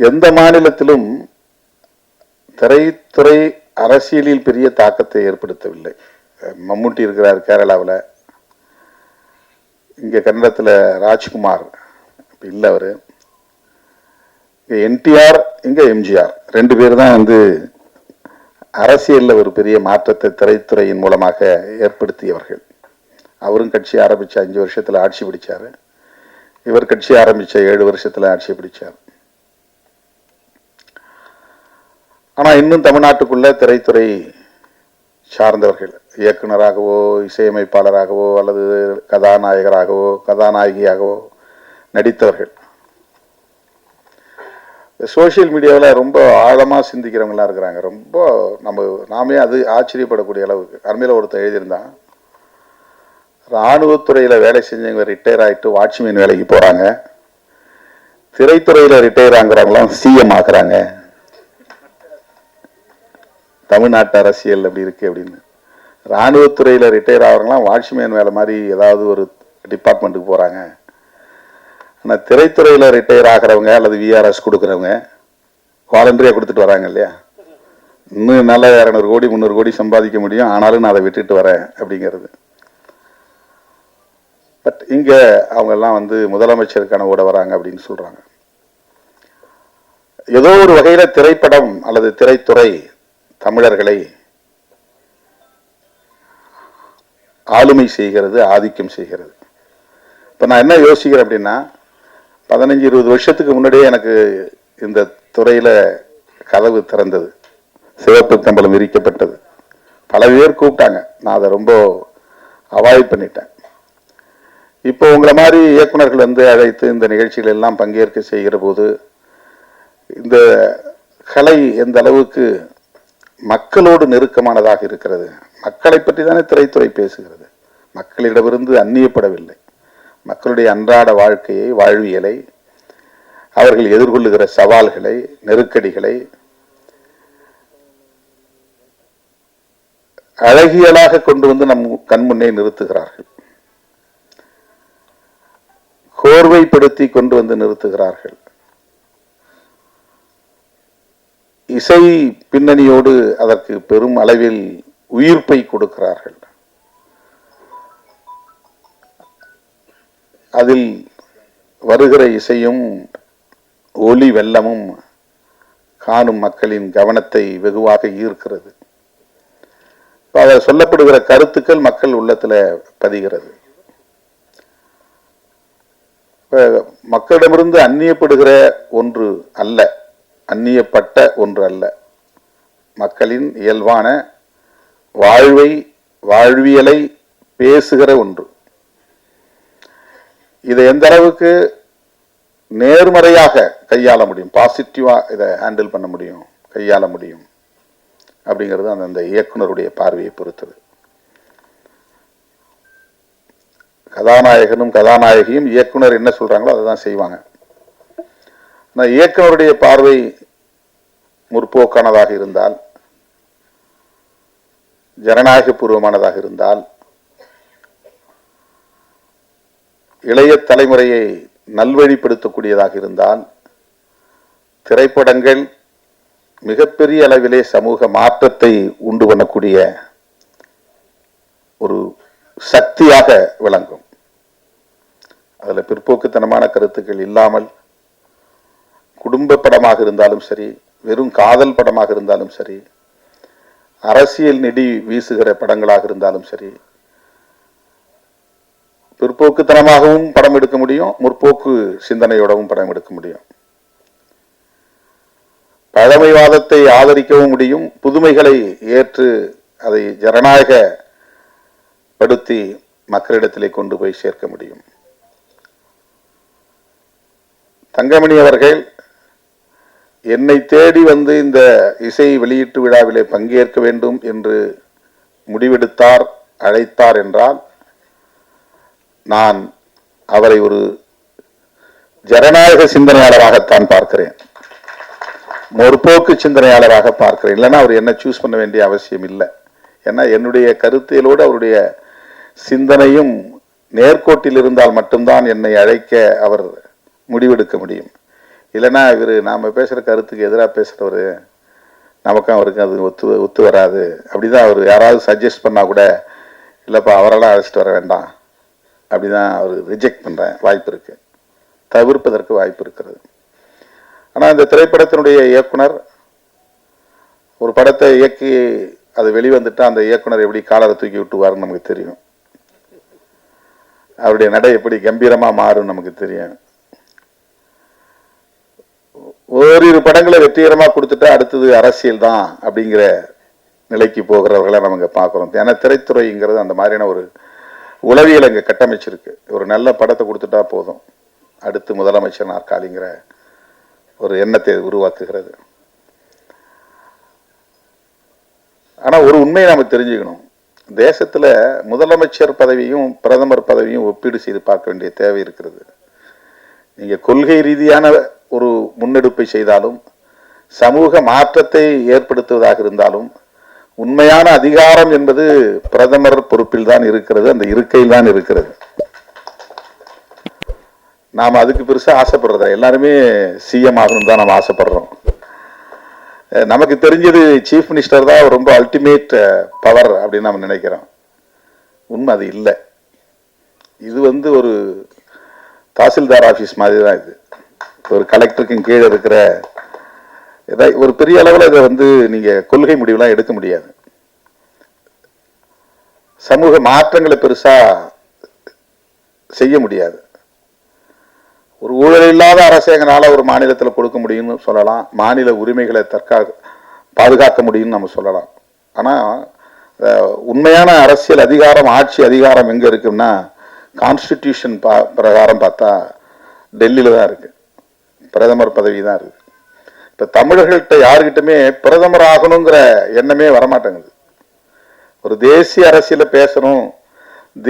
எந்த மாநிலத்திலும் திரைத்துறை அரசியலில் பெரிய தாக்கத்தை ஏற்படுத்தவில்லை. மம்முட்டி இருக்கிறார் கேரளாவில், இங்கே கன்னடத்தில் ராஜ்குமார் இல்லை, அவர் இங்கே என்டிஆர், இங்கே எம்ஜிஆர், ரெண்டு பேர் தான் வந்து அரசியலில் ஒரு பெரிய மாற்றத்தை திரைத்துறையின் மூலமாக ஏற்படுத்தியவர்கள். அவரும் கட்சி ஆரம்பித்த 5 வருஷத்தில் ஆட்சி பிடிச்சார், இவர் கட்சி ஆரம்பித்த 7 வருஷத்தில் ஆட்சி பிடிச்சார். ஆனால் இன்னும் தமிழ்நாட்டுக்குள்ள திரைத்துறை சார்ந்தவர்கள் இயக்குனராகவோ இசையமைப்பாளராகவோ அல்லது கதாநாயகராகவோ கதாநாயகியாகவோ நடித்தவர்கள் சோசியல் மீடியாவில் ரொம்ப ஆழமாக சிந்திக்கிறவங்களாம் இருக்கிறாங்க. ரொம்ப நாமே அது ஆச்சரியப்படக்கூடிய அளவுக்கு. அண்மையில் ஒருத்தர் எழுதியிருந்தான், இராணுவத்துறையில் வேலை செஞ்சவங்க ரிட்டையர் ஆகிட்டு வாட்ச்மேன் வேலைக்கு போகிறாங்க, திரைத்துறையில் ரிட்டையர் ஆகுறவங்களாம் சிஎம் ஆக்குறாங்க. தமிழ்நாட்டு அரசியல் அப்படி இருக்கு அப்படின்னு. இராணுவத்துறையில் ரிட்டையர் ஆகிறவங்களாம் வாட்ச்மேன் வேலை மாதிரி ஏதாவது ஒரு டிபார்ட்மெண்ட்டுக்கு போகிறாங்க. ஆனால் திரைத்துறையில் ரிட்டையர் ஆகிறவங்க அல்லது விஆர்எஸ் கொடுக்குறவங்க வாலண்டரியாக கொடுத்துட்டு வராங்க இல்லையா. இன்னும் நல்லா 200 கோடி 300 கோடி சம்பாதிக்க முடியும், ஆனாலும் நான் அதை விட்டுட்டு வரேன் அப்படிங்கிறது. பட் இங்கே அவங்கெல்லாம் வந்து முதலமைச்சருக்கான ஓட வராங்க அப்படின்னு சொல்கிறாங்க. ஏதோ ஒரு வகையில் திரைப்படம் அல்லது திரைத்துறை தமிழர்களை ஆளுமை செய்கிறது, ஆதிக்கம் செய்கிறது. இப்போ நான் என்ன யோசிக்கிறேன் அப்படின்னா, 15-20 வருஷத்துக்கு முன்னாடியே எனக்கு இந்த துறையில் கதவு திறந்தது, சிவப்பு கம்பளம் விரிக்கப்பட்டது. பல பேர் கூப்பிட்டாங்க, நான் அதை ரொம்ப அவாய்ட் பண்ணிட்டேன். இப்போ உங்களை மாதிரி இயக்குநர்கள் வந்து அழைத்து இந்த நிகழ்ச்சிகள் எல்லாம் பங்கேற்க செய்கிற போது இந்த கலை எந்த அளவுக்கு மக்களோடு நெருக்கமானதாக இருக்கிறது. மக்களை பற்றி தானே திரைத்துறை பேசுகிறது, மக்களிடமிருந்து அந்நியப்படவில்லை. மக்களுடைய அன்றாட வாழ்க்கையை, வாழ்வியலை, அவர்கள் எதிர்கொள்ளுகிற சவால்களை, நெருக்கடிகளை அழகியலாக கொண்டு வந்து நம் கண்முன்னே நிறுத்துகிறார்கள், கோர்வைப்படுத்தி கொண்டு வந்து நிறுத்துகிறார்கள். இசை பின்னணியோடு அதற்கு பெரும் அளவில் உயிர்ப்பை கொடுக்கிறார்கள். அதில் வருகிற இசையும் ஒலி வெள்ளமும் காணும் மக்களின் கவனத்தை வெகுவாக ஈர்க்கிறது. அதில் சொல்லப்படுகிற கருத்துக்கள் மக்கள் உள்ளத்தில் பதிகிறது. மக்களிடமிருந்து அந்நியப்படுகிற ஒன்று அல்ல, அந்நியப்பட்ட ஒன்று அல்ல, மக்களின் இயல்பான வாழ்வியலை பேசுகிற ஒன்று. இதை எந்த அளவுக்கு நேர்மறையாக கையாள முடியும், பாசிட்டிவா இதை ஹேண்டில் பண்ண முடியும், கையாள முடியும் அப்படிங்கிறது அந்த இயக்குனருடைய பார்வையை பொறுத்தது. கதாநாயகனும் கதாநாயகியும் இயக்குனர் என்ன சொல்றாங்களோ அதை தான் செய்வாங்க. ஆனால் இயக்குனருடைய பார்வை முற்போக்கானதாக இருந்தால், ஜனநாயக பூர்வமானதாக இருந்தால், இளைய தலைமுறையை நல்வழிப்படுத்தக்கூடியதாக இருந்தால், திரைப்படங்கள் மிகப்பெரிய அளவிலே சமூக மாற்றத்தை உண்டு பண்ணக்கூடிய ஒரு சக்தியாக விளங்கும். அதில் பிற்போக்குத்தனமான கருத்துக்கள் இல்லாமல், குடும்ப படமாக இருந்தாலும் சரி, வெறும் காதல் படமாக இருந்தாலும் சரி, அரசியல் நெடி வீசுகிற படங்களாக இருந்தாலும் சரி, பிற்போக்குத்தனமாகவும் படம் எடுக்க முடியும், முற்போக்கு சிந்தனையோடவும் படம் எடுக்க முடியும். பழமைவாதத்தை ஆதரிக்கவும் முடியும், புதுமைகளை ஏற்று அதை ஜனநாயகப்படுத்தி மக்களிடத்திலே கொண்டு போய் சேர்க்க முடியும். தங்கமணி அவர்கள் என்னை தேடி வந்து இந்த இசை வெளியீட்டு விழாவிலே பங்கேற்க வேண்டும் என்று முடிவெடுத்தார், அழைத்தார் என்றால், நான் அவரை ஒரு ஜனநாயக சிந்தனையாளராகத்தான் பார்க்கிறேன், முற்போக்கு சிந்தனையாளராக பார்க்கிறேன். இல்லைன்னா அவர் என்ன சூஸ் பண்ண வேண்டிய அவசியம் இல்லை. ஏன்னா என்னுடைய கருத்தியலோடு அவருடைய சிந்தனையும் நேர்கோட்டில் இருந்தால் மட்டும்தான் என்னை அழைக்க அவர் முடிவெடுக்க முடியும். இல்லைன்னா இவர் நாம் பேசுகிற கருத்துக்கு எதிராக பேசுகிறவர், நமக்கும் அவருக்கு அது ஒத்து வராது அப்படிதான் அவர் யாராவது சஜஸ்ட் பண்ணால் கூட இல்லைப்பா அவரெல்லாம் அழைச்சிட்டு வர வேண்டாம் அப்படிதான் அவர் ரிஜெக்ட் பண்ணுற வாய்ப்பு இருக்குது, தவிர்ப்பதற்கு வாய்ப்பு இருக்கிறது. ஆனால் இந்த திரைப்படத்தினுடைய இயக்குனர் ஒரு படத்தை இயக்கி அது வெளிவந்துட்டா அந்த இயக்குனர் எப்படி காலரை தூக்கி விட்டுவாருன்னு நமக்கு தெரியும். அவருடைய நடை எப்படி கம்பீரமாக மாறும் நமக்கு தெரியும். ஓரிரு படங்களை வெற்றிகரமாக கொடுத்துட்டா அடுத்தது அரசியல் தான் அப்படிங்கிற நிலைக்கு போகிறவர்களை நம்ம பார்க்குறோம். ஏன்னா திரைத்துறைங்கிறது அந்த மாதிரியான ஒரு உளவியல் அங்கே கட்டமைச்சிருக்கு. ஒரு நல்ல படத்தை கொடுத்துட்டா போதும் அடுத்து முதலமைச்சர் நாற்காலிங்கிற ஒரு எண்ணத்தை உருவாக்குகிறது. ஆனால் ஒரு உண்மையை நம்ம தெரிஞ்சுக்கணும், தேசத்தில் முதலமைச்சர் பதவியும் பிரதமர் பதவியும் ஒப்பீடு செய்து பார்க்க வேண்டிய தேவை இருக்கிறது. நீங்கள் கொள்கை ரீதியான ஒரு முன்னெடுப்பை செய்தாலும் சமூக மாற்றத்தை ஏற்படுத்துவதாக இருந்தாலும் உண்மையான அதிகாரம் என்பது பிரதமர் பொறுப்பில் தான் இருக்கிறது, அந்த இருக்கையில் தான் இருக்கிறது. நாம் அதுக்கு பெருசாக ஆசைப்படுறதா, எல்லாருமே சிஎம் ஆகணும் தான் நாம் ஆசைப்படுறோம். நமக்கு தெரிஞ்சது சீஃப் மினிஸ்டர் தான் ரொம்ப அல்டிமேட் பவர் அப்படின்னு நம்ம நினைக்கிறோம். உண்மை அது இல்லை. இது ஒரு தாசில்தார் ஆஃபீஸ் மாதிரி தான். இது ஒரு கலெக்டருக்கும் கீழே இருக்கிற ஒரு பெரிய அளவில் இதை நீங்கள் கொள்கை முடிவுலாம் எடுக்க முடியாது. சமூக மாற்றங்களை பெருசாக செய்ய முடியாது. ஒரு ஊழல் இல்லாத அரசாங்கனால ஒரு மாநிலத்தில் கொடுக்க முடியும்னு சொல்லலாம், மாநில உரிமைகளை பாதுகாக்க முடியும்னு நம்ம சொல்லலாம். ஆனால் உண்மையான அரசியல் அதிகாரம், ஆட்சி அதிகாரம் எங்கே இருக்குன்னா கான்ஸ்டிடியூஷன் பிரகாரம் பார்த்தா டெல்லியில் தான் இருக்கு, பிரதமர் பதவி தான் இருக்கு. இப்போ தமிழர்கள்ட்ட யாருக்கிட்டுமே பிரதமர் ஆகணுங்கிற எண்ணமே வரமாட்டேங்குது. ஒரு தேசிய அரசியல பேசணும்,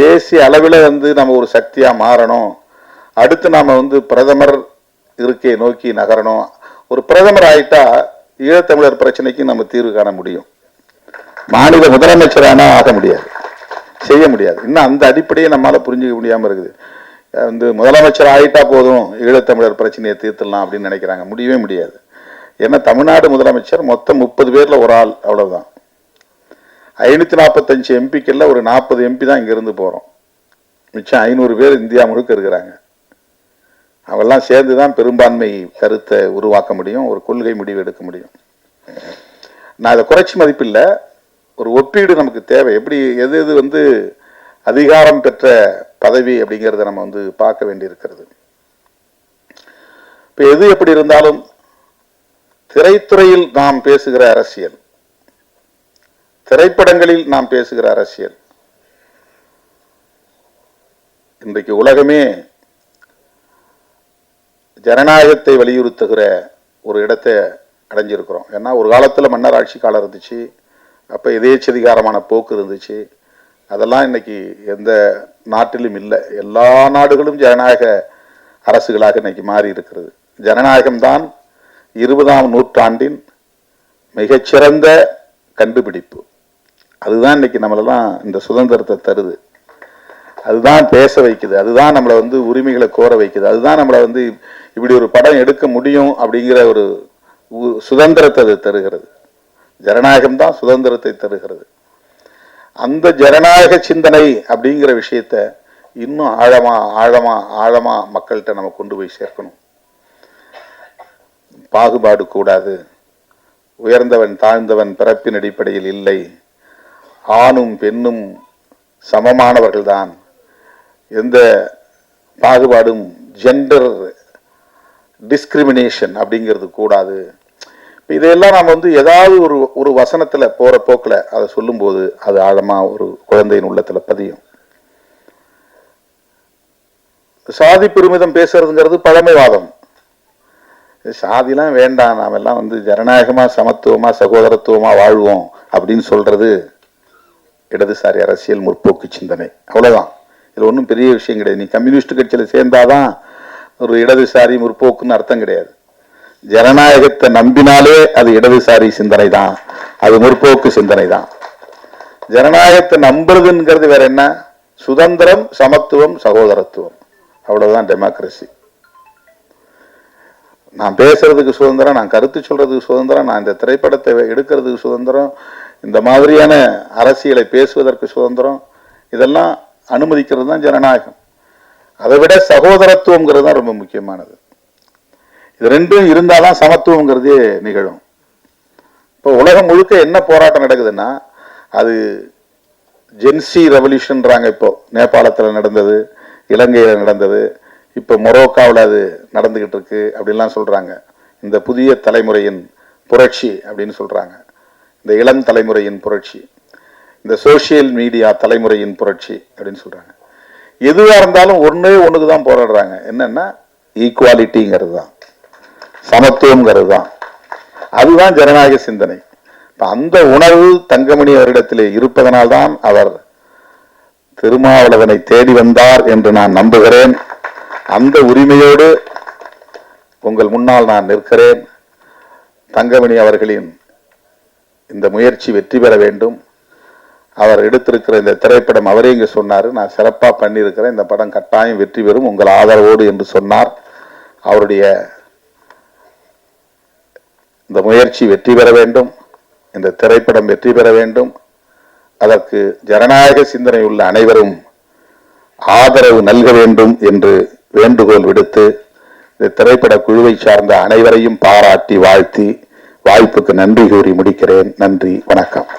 தேசிய அளவில் நம்ம ஒரு சக்தியாக மாறணும், அடுத்து நாம பிரதமர் இருக்கை நோக்கி நகரணும். ஒரு பிரதமர் ஆயிட்டா ஈழத்தமிழர் பிரச்சனைக்கு நம்ம தீர்வு காண முடியும். மாநில முதலமைச்சரானா ஆக முடியாது, செய்ய முடியாது. இன்னும் அந்த அடிப்படையை நம்மளால புரிஞ்சுக்க முடியாம இருக்குது. முதலமைச்சர் ஆயிட்டா போதும் ஈழத்தமிழர் பிரச்சனையை தீர்த்துடலாம் அப்படின்னு நினைக்கிறாங்க. முடியவே முடியாது. ஏன்னா தமிழ்நாடு முதலமைச்சர் மொத்தம் 30 பேர்ல ஒரு ஆள், அவ்வளவுதான். 545 எம்பிக்கள்ல ஒரு 40 எம்பி தான் இங்க இருந்து போறோம். மிச்சம் 500 பேர் இந்தியா முழுக்க இருக்கிறாங்க. அவெல்லாம் சேர்ந்துதான் பெரும்பான்மை கருத்தை உருவாக்க முடியும், ஒரு கொள்கை முடிவு எடுக்க முடியும். நான் அதை குறைச்சி மதிப்பில்லை, ஒரு ஒப்பீடு நமக்கு தேவை. எப்படி எது அதிகாரம் பெற்ற பதவி அப்படிங்கிறத நம்ம பார்க்க வேண்டியிருக்கிறது. இப்போ எது எப்படி இருந்தாலும் திரைத்துறையில் நாம் பேசுகிற அரசியல், திரைப்படங்களில் நாம் பேசுகிற அரசியல், இன்றைக்கு உலகமே ஜனநாயகத்தை வலியுறுத்துகிற ஒரு இடத்தை அடைஞ்சிருக்கிறோம். ஏன்னா ஒரு காலத்தில் மன்னர் ஆட்சி காலம் இருந்துச்சு, அப்போ எதேச்சதிகாரமான போக்கு இருந்துச்சு. அதெல்லாம் இன்னைக்கு எந்த நாட்டிலும் இல்லை. எல்லா நாடுகளும் ஜனநாயக அரசுகளாக இன்னைக்கு மாறி இருக்கிறது. ஜனநாயகம்தான் 20ஆம் நூற்றாண்டின் மிகச்சிறந்த கண்டுபிடிப்பு. அதுதான் இன்னைக்கு நம்மளெல்லாம் இந்த சுதந்திரத்தை தருது, அதுதான் பேச வைக்குது, அதுதான் நம்மளை உரிமைகளை கோர வைக்குது, அதுதான் நம்மளை இப்படி ஒரு படம் எடுக்க முடியும் அப்படிங்கிற ஒரு சுதந்திரத்தை அது தருகிறது. ஜனநாயகம் தான் சுதந்திரத்தை தருகிறது. அந்த ஜனநாயக சிந்தனை அப்படிங்கிற விஷயத்த இன்னும் ஆழமா ஆழமா ஆழமா மக்கள்கிட்ட நம்ம கொண்டு போய் சேர்க்கணும். பாகுபாடு கூடாது, உயர்ந்தவன் தாழ்ந்தவன் பிறப்பின் அடிப்படையில் இல்லை, ஆணும் பெண்ணும் சமமானவர்கள்தான், எந்த பாகுபாடும் ஜெண்டர் டிஸ்கிரிமினேஷன் அப்படிங்கிறது கூடாது. இதையெல்லாம் நாம் ஏதாவது ஒரு வசனத்துல போற போக்கில் அதை சொல்லும்போது அது ஆழமா ஒரு குழந்தையின் உள்ளத்துல பதியும். சாதி பெருமிதம் பேசுறதுங்கிறது பழமைவாதம். சாதிலாம் வேண்டாம், நாம எல்லாம் ஜனநாயகமா சமத்துவமா சகோதரத்துவமா வாழ்வோம் அப்படின்னு சொல்றது இடதுசாரி அரசியல் முற்போக்கு சிந்தனை. அவ்வளவுதான். இதுல ஒன்றும் பெரிய விஷயம் கிடையாது. நீ கம்யூனிஸ்ட் கட்சியில சேர்ந்தாதான் ஒரு இடதுசாரி முற்போக்குன்னு அர்த்தம் கிடையாது. ஜனநாயகத்தை நம்பினாலே அது இடதுசாரி சிந்தனை தான், அது முற்போக்கு சிந்தனை தான். ஜனநாயகத்தை நம்புறதுங்கிறது வேற என்ன? சுதந்திரம், சமத்துவம், சகோதரத்துவம், அவ்வளவுதான் டெமோக்ரஸி. நான் பேசுறதுக்கு சுதந்திரம், நான் கருத்து சொல்றதுக்கு சுதந்திரம், நான் இந்த திரைப்படத்தை எடுக்கிறதுக்கு சுதந்திரம், இந்த மாதிரியான அரசியலை பேசுவதற்கு சுதந்திரம், இதெல்லாம் அனுமதிக்கிறது தான் ஜனநாயகம். அதை விட சகோதரத்துவங்கிறது தான் ரொம்ப முக்கியமானது. இது ரெண்டும் இருந்தாதான் சமத்துவங்கிறதே நிகழும். இப்போ உலகம் முழுக்க என்ன போராட்டம் நடக்குதுன்னா, அது ஜென்சி ரெவல்யூஷன்றாங்க. இப்போ நேபாளத்தில் நடந்தது, இலங்கையில் நடந்தது, இப்போ மொரோக்காவில் அது நடந்துகிட்டு இருக்கு அப்படின்லாம் சொல்றாங்க. இந்த புதிய தலைமுறையின் புரட்சி அப்படின்னு சொல்றாங்க, இந்த இளம் தலைமுறையின் புரட்சி, இந்த சோசியல் மீடியா தலைமுறையின் புரட்சி அப்படின்னு சொல்றாங்க. எதுவாக இருந்தாலும் ஒண்ணுக்கு தான் போராடுறாங்க. என்னன்னா ஈக்குவாலிட்டிங்கிறது தான், சமத்துவங்கிறது தான். அதுதான் ஜனநாயக சிந்தனை. அந்த உணர்வு தங்கமணி அவரிடத்திலே இருப்பதனால்தான் அவர் திருமாவளவனை தேடி வந்தார் என்று நான் நம்புகிறேன். அந்த உரிமையோடு உங்கள் முன்னால் நான் நிற்கிறேன். தங்கமணி அவர்களின் இந்த முயற்சி வெற்றி பெற வேண்டும். அவர் எடுத்திருக்கிற இந்த திரைப்படம், அவரே இங்க சொன்னார், நான் சிறப்பாக பண்ணியிருக்கிறேன், இந்த படம் கட்டாயம் வெற்றி பெறும் உங்கள் ஆதரவோடு என்று சொன்னார். அவருடைய இந்த முயற்சி வெற்றி பெற வேண்டும், இந்த திரைப்படம் வெற்றி பெற வேண்டும். அதற்கு ஜனநாயக சிந்தனை உள்ள அனைவரும் ஆதரவு நல்க வேண்டும் என்று வேண்டுகோள் விடுத்து, இந்த திரைப்பட குழுவை சார்ந்த அனைவரையும் பாராட்டி வாழ்த்தி வாய்ப்புக்கு நன்றி கூறி முடிக்கிறேன். நன்றி, வணக்கம்.